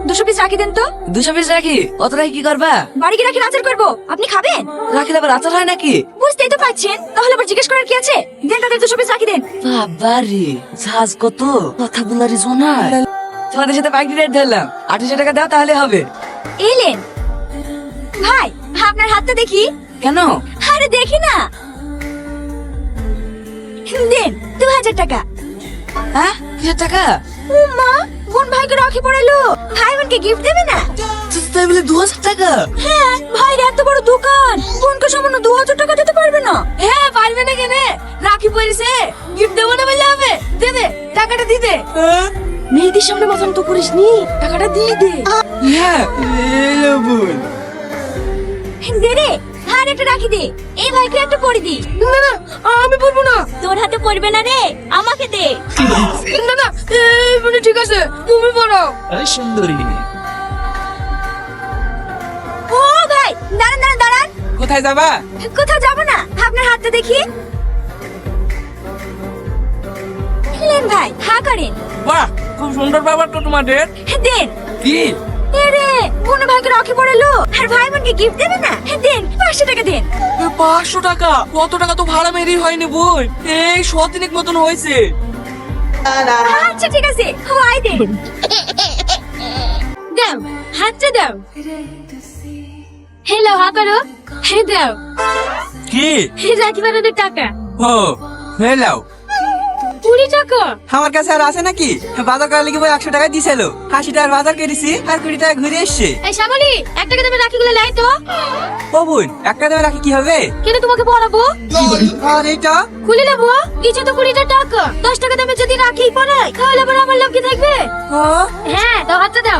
200 piece রাখি দেন তো। 200 piece রাখি? অত রাখি কি করবা? বাড়ি গিয়ে রাখি আচার করবো, আপনি খাবেন? রাখিলে আবার আচার হয় নাকি? বুঝতেই তো পারছেন, তাহলে আবার জিজ্ঞেস করার কি আছে? দেন তাদের 200 পিস রাখি দেন। বাবারে ঝাঁজ কত কথা বলারি জোনা। তোমাদের সাথে পাইকারি রেট ধরলাম, 800 টাকা দাও তাহলে হবে। এলেন ভাই, আপনার হাতটা দেখি। কেন? আরে দেখি না। দেন 2000 টাকা। হ্যাঁ, কিসের টাকা? মা, কোন ভাইকে রাখি পড়ালো? ভাই বোনকে গিফট দেবে না? তাই বলে 2000 টাকা? হ্যাঁ, ভাইয়ের এত বড় দোকান, বোনকে সামান্য 2000 টাকা দিতে পারবে না? হ্যাঁ, পারবে না কেন? রাখি পড়েছে, গিফট দেবো না বললে হবে? দে দে, টাকাটা দি দে। মেয়েদের সামনে মতন তো করিস নি, টাকাটা দিয়ে দে। হ্যাঁ, এলো বোন। দে রে, আর একটা রাখি দে। এই ভাইকে একটা পরি দি। না না, আমি বলবো না। তোর হাতে পড়বে না রে, আমাকে দে। না না, মানে ঠিক আছে, তুমি বলো। আরে সুন্দরী, ও ভাই, দাঁড়ান দাঁড়ান দাঁড়ান। কোথায় যাবা? কোথাও যাবো না, আপনার হাতটা দেখি। নেন ভাই, হ্যাঁ করেন। বাহ, খুব সুন্দর ব্যাপার তো তোমাদের। দেন। কি? এরে, বোন ভাইকে রাখি পড়ালো, আর ভাই বোনকে গিফট দেবে না? দেন 500 টাকা দেন। 500 টাকা? কত টাকা তো ভাড়া মেরি হয়নি বোন, এই 100 দিনেক মতন হয়েছে। আচ্ছা ঠিক আছে, ভাই দেন। দাও, হাতটা দাও। হ্যালো, হ্যাঁ করো। হ্যাঁ দাও। কি? রাখি বানানোর টাকা। ও, হেলাও। 20 টাকা। আমার কাছে আর আছে নাকি? বাজার করার লিখে 100 টাকা দিছিল, 80 টাকার বাজার করেছি আর 20 টাকা ঘুরে এসছে। এই শ্যামলি, 1 টাকা দেবে রাখিগুলো লাই তো। ও বোন, একটা দেবে রাখি কি হবে? কেন তোমাকে পড়াবো? আর এটা? খুলে নেবো, কিছু তো 20 টাকা। 10 টাকা দামে যদি রাখি পড়াই, তাহলে আবার আমার লাভ কি থাকবে? ও, হ্যাঁ, দাও হাতটা দাও।